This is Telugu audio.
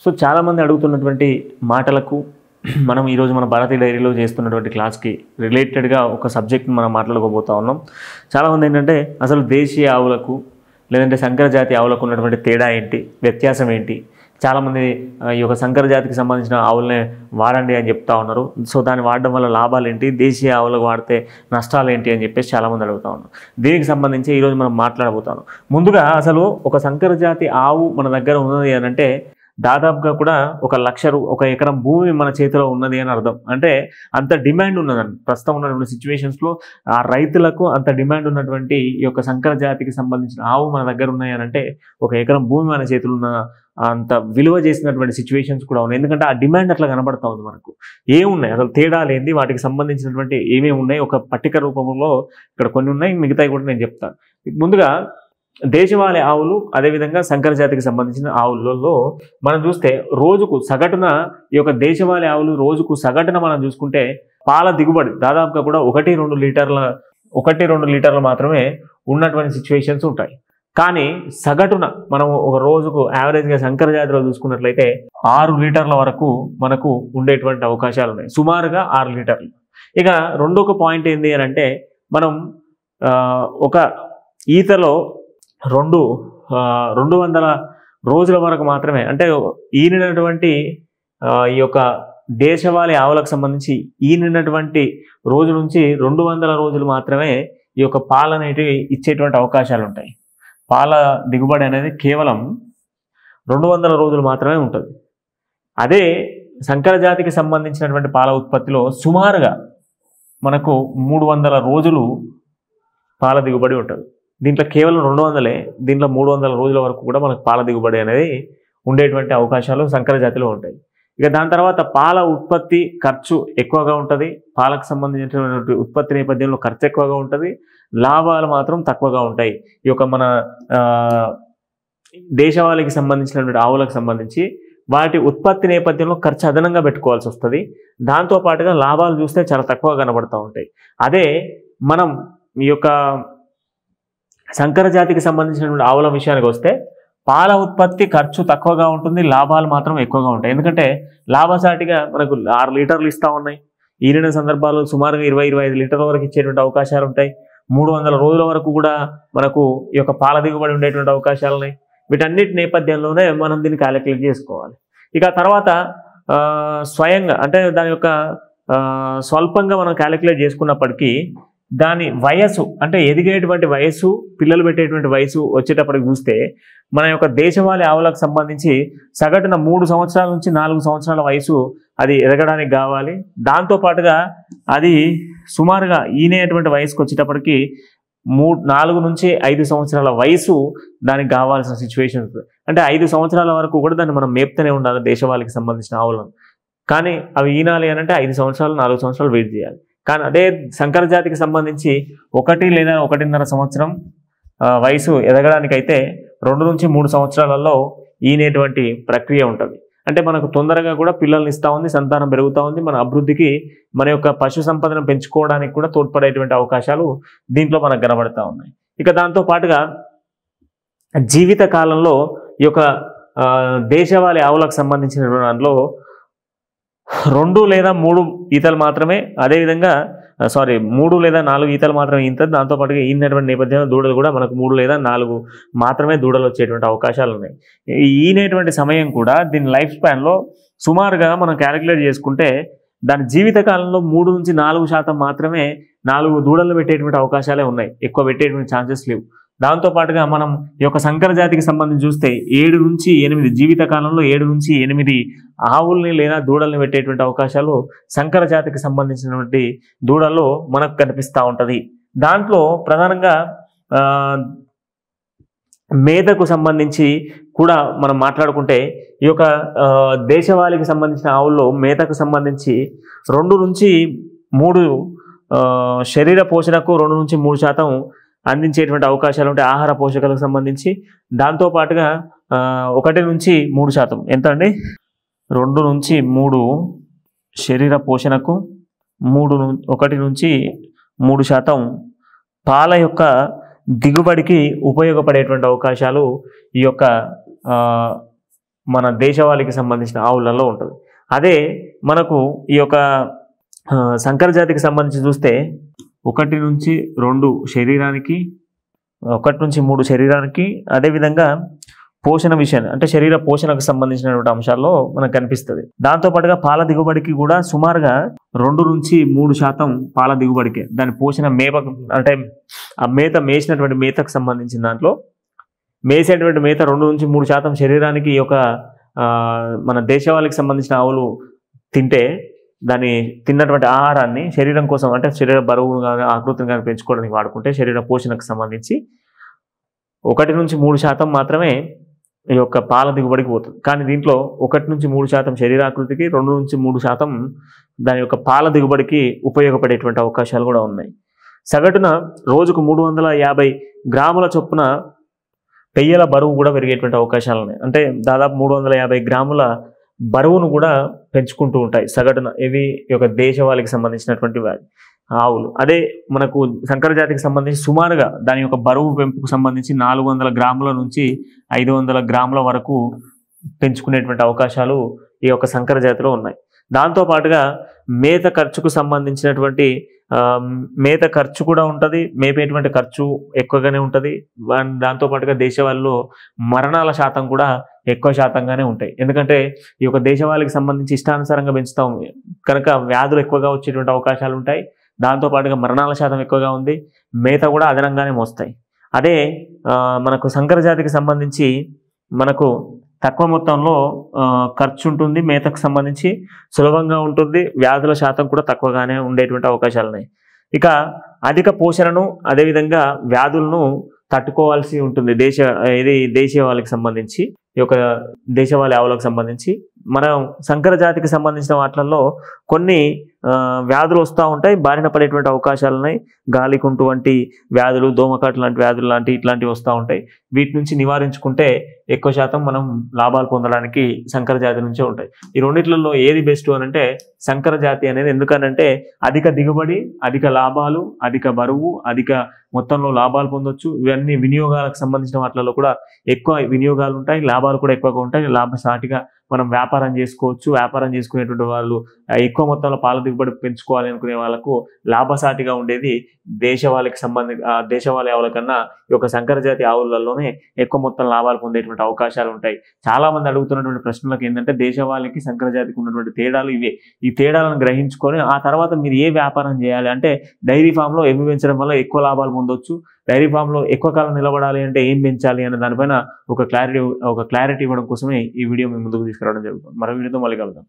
సో చాలామంది అడుగుతున్నటువంటి మాటలకు మనం ఈరోజు మన భారతీయ డైరీలో చేస్తున్నటువంటి క్లాస్కి రిలేటెడ్గా ఒక సబ్జెక్ట్ని మనం మాట్లాడుకోబోతా ఉన్నాం. చాలామంది ఏంటంటే అసలు దేశీయ ఆవులకు లేదంటే సంకరజాతి ఆవులకు ఉన్నటువంటి తేడా ఏంటి, వ్యత్యాసం ఏంటి, చాలామంది ఈ యొక్క సంకరజాతికి సంబంధించిన ఆవులనే వాడండి అని చెప్తా ఉన్నారు. సో దాన్ని వాడడం వల్ల లాభాలు ఏంటి, దేశీయ ఆవులకు వాడితే నష్టాలు ఏంటి అని చెప్పేసి చాలామంది అడుగుతా ఉన్నారు. దీనికి సంబంధించి ఈరోజు మనం మాట్లాడబోతాను. ముందుగా అసలు ఒక సంకరజాతి ఆవు మన దగ్గర ఉన్నది అని అంటే దాదాపుగా కూడా ఒక ఎకరం భూమి మన చేతిలో ఉన్నది అని అర్థం. అంటే అంత డిమాండ్ ఉన్నదండి ప్రస్తుతం ఉన్నటువంటి సిచ్యువేషన్స్లో. ఆ రైతులకు అంత డిమాండ్ ఉన్నటువంటి ఈ యొక్క సంకర జాతికి సంబంధించిన ఆవు మన దగ్గర ఉన్నాయి అని అంటే ఒక ఎకరం భూమి మన చేతిలో ఉన్న అంత విలువ చేసినటువంటి సిచ్యువేషన్స్ కూడా ఉన్నాయి. ఎందుకంటే ఆ డిమాండ్ అట్లా కనబడతా ఉంది. మనకు ఏమున్నాయి అసలు తేడా లేనిది, వాటికి సంబంధించినటువంటి ఏమేమి ఉన్నాయి ఒక పట్టిక రూపంలో ఇక్కడ కొన్ని ఉన్నాయి, మిగతాయి కూడా నేను చెప్తాను. ముందుగా దేశవాళీ ఆవులు, అదేవిధంగా సంకర జాతికి సంబంధించిన ఆవులలో మనం చూస్తే రోజుకు సగటున ఈ యొక్క దేశవాళీ ఆవులు రోజుకు సగటున మనం చూసుకుంటే పాల దిగుబడి దాదాపుగా కూడా 1-2 లీటర్లు మాత్రమే ఉన్నటువంటి సిచ్యువేషన్స్ ఉంటాయి. కానీ సగటున మనం ఒక రోజుకు యావరేజ్గా సంకర జాతిలో చూసుకున్నట్లయితే 6 లీటర్ల వరకు మనకు ఉండేటువంటి అవకాశాలు ఉన్నాయి, సుమారుగా 6 లీటర్లు. ఇక రెండొక పాయింట్ ఏంటి అని అంటే మనం ఒక ఈతలో 200 రోజుల వరకు మాత్రమే, అంటే ఈనినటువంటి ఈ యొక్క దేశవాళీ ఆవులకు సంబంధించి ఈనినటువంటి రోజు నుంచి 200 రోజులు మాత్రమే ఈ యొక్క పాలు అనేటివి ఇచ్చేటువంటి అవకాశాలు ఉంటాయి. పాల దిగుబడి అనేది కేవలం 200 రోజులు మాత్రమే ఉంటుంది. అదే సంకర జాతికి సంబంధించినటువంటి పాల ఉత్పత్తిలో సుమారుగా మనకు 300 రోజులు పాల దిగుబడి ఉంటుంది. దీంట్లో కేవలం 200, దీంట్లో 300 రోజుల వరకు కూడా మనకు పాల దిగుబడి అనేది ఉండేటువంటి అవకాశాలు సంకర జాతిలో ఉంటాయి. ఇక దాని తర్వాత పాల ఉత్పత్తి ఖర్చు ఎక్కువగా ఉంటుంది. పాలకు సంబంధించినటువంటి ఉత్పత్తి నేపథ్యంలో ఖర్చు ఎక్కువగా ఉంటుంది, లాభాలు మాత్రం తక్కువగా ఉంటాయి. ఈ యొక్క మన దేశవాళీకి సంబంధించినటువంటి ఆవులకు సంబంధించి వాటి ఉత్పత్తి నేపథ్యంలో ఖర్చు అదనంగా పెట్టుకోవాల్సి వస్తుంది. దాంతోపాటుగా లాభాలు చూస్తే చాలా తక్కువ కనబడుతూ ఉంటాయి. అదే మనం ఈ యొక్క సంకర జాతికి సంబంధించినటువంటి ఆవుల విషయానికి వస్తే పాల ఉత్పత్తి ఖర్చు తక్కువగా ఉంటుంది, లాభాలు మాత్రం ఎక్కువగా ఉంటాయి. ఎందుకంటే లాభసాటిగా మనకు 6 లీటర్లు ఇస్తూ ఉన్నాయి. ఈనిన సందర్భాల్లో సుమారుగా 20-25 లీటర్ల వరకు ఇచ్చేటువంటి అవకాశాలు ఉంటాయి. 300 రోజుల వరకు కూడా మనకు ఈ యొక్క పాల దిగుబడి ఉండేటువంటి అవకాశాలు ఉన్నాయి. వీటన్నిటి నేపథ్యంలోనే మనం దీన్ని క్యాలిక్యులేట్ చేసుకోవాలి. ఇక తర్వాత స్వయంగా అంటే దాని యొక్క స్వల్పంగా మనం క్యాలిక్యులేట్ చేసుకున్నప్పటికీ దాని వయస్సు అంటే ఎదిగేటువంటి వయస్సు, పిల్లలు పెట్టేటువంటి వయసు వచ్చేటప్పటికి చూస్తే మన యొక్క దేశవాళీ ఆవులకు సంబంధించి సగటున 3 సంవత్సరాల నుంచి 4 సంవత్సరాల వయసు అది ఎదగడానికి కావాలి. దాంతోపాటుగా అది సుమారుగా ఈనేటువంటి వయసుకు వచ్చేటప్పటికి 4 నుంచి 5 సంవత్సరాల వయసు దానికి కావాల్సిన సిచ్యువేషన్స్. అంటే 5 సంవత్సరాల వరకు కూడా దాన్ని మనం మేపుతూనే ఉండాలి దేశవాళీకి సంబంధించిన ఆవులను. కానీ అవి ఈనాలి అని అంటే 5 సంవత్సరాలు 4 సంవత్సరాలు వెయిట్ చేయాలి. కానీ అదే సంకర జాతికి సంబంధించి 1 లేదా 1.5 సంవత్సరం వయసు ఎదగడానికైతే 2 నుంచి 3 సంవత్సరాలలో ఈనేటువంటి ప్రక్రియ ఉంటుంది. అంటే మనకు తొందరగా కూడా పిల్లల్ని ఇస్తూ ఉంది, సంతానం పెరుగుతూ ఉంది, మన అభివృద్ధికి మన యొక్క పశు సంపదను పెంచుకోవడానికి కూడా తోడ్పడేటువంటి అవకాశాలు దీంట్లో మనకు కనబడతా ఉన్నాయి. ఇక దాంతో పాటుగా జీవిత కాలంలో ఈ యొక్క దేశవాళీ ఆవులకు సంబంధించిన దాంట్లో 2 లేదా 3 ఈతలు మాత్రమే, అదేవిధంగా 3 లేదా 4 ఈతలు మాత్రమే ఈంత. దాంతోపాటుగా ఈనేటువంటి నేపథ్యంలో దూడలు కూడా మనకు 3 లేదా 4 మాత్రమే దూడలు వచ్చేటువంటి అవకాశాలు ఉన్నాయి. ఈనేటువంటి సమయం కూడా దీని లైఫ్ స్పాన్లో సుమారుగా మనం క్యాలిక్యులేట్ చేసుకుంటే దాని జీవిత కాలంలో 3 నుంచి 4% మాత్రమే 4 దూడలు పెట్టేటువంటి అవకాశాలే ఉన్నాయి, ఎక్కువ పెట్టేటువంటి ఛాన్సెస్ లేవు. దాంతోపాటుగా మనం ఈ యొక్క సంకర జాతికి సంబంధించి చూస్తే 7 నుంచి 8 జీవిత కాలంలో 7 నుంచి 8 ఆవుల్ని లేదా దూడల్ని పెట్టేటువంటి అవకాశాలు సంకర జాతికి సంబంధించినటువంటి దూడల్లో మనకు కనిపిస్తూ ఉంటుంది. దాంట్లో ప్రధానంగా మేతకు సంబంధించి కూడా మనం మాట్లాడుకుంటే ఈ యొక్క దేశవాళీకి సంబంధించిన ఆవుల్లో మేతకు సంబంధించి 2 నుంచి 3 శరీర పోషణకు 2 నుంచి 3% అందించేటువంటి అవకాశాలు ఉంటాయి ఆహార పోషకాలకు సంబంధించి. దాంతోపాటుగా 1 నుంచి 3% ఎంత అండి, 2 నుంచి 3 శరీర పోషణకు 1 నుంచి 3% పాల యొక్క దిగుబడికి ఉపయోగపడేటువంటి అవకాశాలు ఈ యొక్క మన దేశవాళికి సంబంధించిన ఆవులలో ఉంటుంది. అదే మనకు ఈ యొక్క సంకర జాతికి సంబంధించి చూస్తే 1 నుంచి 2 శరీరానికి, 1 నుంచి 3 శరీరానికి, అదేవిధంగా పోషణ విషయాన్ని అంటే శరీర పోషణకు సంబంధించినటువంటి అంశాల్లో మనకు కనిపిస్తుంది. దాంతోపాటుగా పాల దిగుబడికి కూడా సుమారుగా 2 నుంచి 3% పాల దిగుబడికి దాని పోషణ మేప అంటే ఆ మేత మేసినటువంటి మేతకు సంబంధించిన దాంట్లో మేసేటువంటి మేత 2 నుంచి 3% శరీరానికి ఈ యొక్క మన దేశవాళికి సంబంధించిన ఆవులు తింటే దాన్ని తిన్నటువంటి ఆహారాన్ని శరీరం కోసం అంటే శరీర బరువును కానీ ఆకృతిని కానీ పెంచుకోవడానికి వాడుకుంటే శరీర పోషణకు సంబంధించి 1 నుంచి 3% మాత్రమే ఈ యొక్క పాల దిగుబడికి పోతుంది. కానీ దీంట్లో 1 నుంచి 3% శరీరాకృతికి, 2 నుంచి 3% దాని యొక్క పాల దిగుబడికి ఉపయోగపడేటువంటి అవకాశాలు కూడా ఉన్నాయి. సగటున రోజుకు 350 గ్రాముల చొప్పున పెయ్యల బరువు కూడా పెరిగేటువంటి అవకాశాలు ఉన్నాయి. అంటే దాదాపు 350 గ్రాముల బరువును కూడా పెంచుకుంటూ ఉంటాయి సగటున ఇవి ఈ యొక్క దేశవాళికి సంబంధించినటువంటి ఆవులు. అదే మనకు సంకర జాతికి సంబంధించి సుమారుగా దాని యొక్క బరువు పెంపుకు సంబంధించి 400 గ్రాముల నుంచి 500 గ్రాముల వరకు పెంచుకునేటువంటి అవకాశాలు ఈ యొక్క సంకర జాతిలో ఉన్నాయి. దాంతోపాటుగా మేత ఖర్చుకు సంబంధించినటువంటి మేత ఖర్చు కూడా ఉంటుంది, మేపేటువంటి ఖర్చు ఎక్కువగానే ఉంటుంది. దాంతోపాటుగా దేశవాళిలో మరణాల శాతం కూడా ఎక్కువ శాతంగానే ఉంటాయి. ఎందుకంటే ఈ యొక్క దేశవాళికి సంబంధించి ఇష్టానుసారంగా పెంచుతాం కనుక వ్యాధులు ఎక్కువగా వచ్చేటువంటి అవకాశాలు ఉంటాయి. దాంతోపాటుగా మరణాల శాతం ఎక్కువగా ఉంది, మేత కూడా అదనంగానే మోస్తాయి. అదే మనకు సంకర జాతికి సంబంధించి మనకు తక్కువ మొత్తంలో ఖర్చు ఉంటుంది, మేతకు సంబంధించి సులభంగా ఉంటుంది, వ్యాధుల శాతం కూడా తక్కువగానే ఉండేటువంటి అవకాశాలు ఉన్నాయి. ఇక అధిక పోషణను అదేవిధంగా వ్యాధులను తట్టుకోవాల్సి ఉంటుంది దేశవాళికి సంబంధించి ఈ యొక్క దేశవాళి ఆవులకు సంబంధించి. మనం సంకర జాతికి సంబంధించిన వాటిల్లో కొన్ని వ్యాధులు వస్తూ ఉంటాయి, బారిన పడేటువంటి అవకాశాలు ఉన్నాయి. గాలికుంటు వంటి వ్యాధులు, దోమకాటు లాంటి వ్యాధులు ఇట్లాంటివి వస్తూ ఉంటాయి. వీటి నుంచి నివారించుకుంటే ఎక్కువ శాతం మనం లాభాలు పొందడానికి సంకర జాతి నుంచే ఉంటాయి. ఈ రెండిట్లలో ఏది బెస్ట్ అని అంటే సంకర జాతి అనేది. ఎందుకనంటే అధిక దిగుబడి, అధిక లాభాలు, అధిక బరువు, అధిక మొత్తంలో లాభాలు పొందొచ్చు. ఇవన్నీ వినియోగాలకు సంబంధించిన వాటిలో కూడా ఎక్కువ వినియోగాలు ఉంటాయి, లాభాలు కూడా ఎక్కువగా ఉంటాయి. లాభసాటిగా మనం వ్యాపారం చేసుకోవచ్చు. వ్యాపారం చేసుకునేటువంటి వాళ్ళు ఎక్కువ మొత్తంలో పాల దిగుబడి పెంచుకోవాలి అనుకునే వాళ్ళకు లాభసాటిగా ఉండేది దేశవాళికి దేశవాళి ఆవుల కన్నా ఈ యొక్క సంకర జాతి ఆవులలోనే ఎక్కువ మొత్తం లాభాలు పొందేటువంటి అవకాశాలు ఉంటాయి. చాలా మంది అడుగుతున్నటువంటి ప్రశ్నలకు ఏంటంటే దేశవాళికి సంకర జాతికి ఉన్నటువంటి తేడాలు ఇవే. ఈ తేడాలను గ్రహించుకొని ఆ తర్వాత మీరు ఏ వ్యాపారం చేయాలి అంటే డైరీ ఫామ్లో ఏమి పెంచడం వల్ల ఎక్కువ లాభాలు పొందొచ్చు, డైరీ ఫామ్లో ఎక్కువ కాలం నిలబడాలి అంటే ఏం పెంచాలి అనే దానిపైన ఒక క్లారిటీ ఇవ్వడం కోసమే ఈ వీడియో మీ ముందుకు తీసుకురావడం జరుగుతుంది. మరో వీడియోతో మళ్ళీ కలుద్దాం.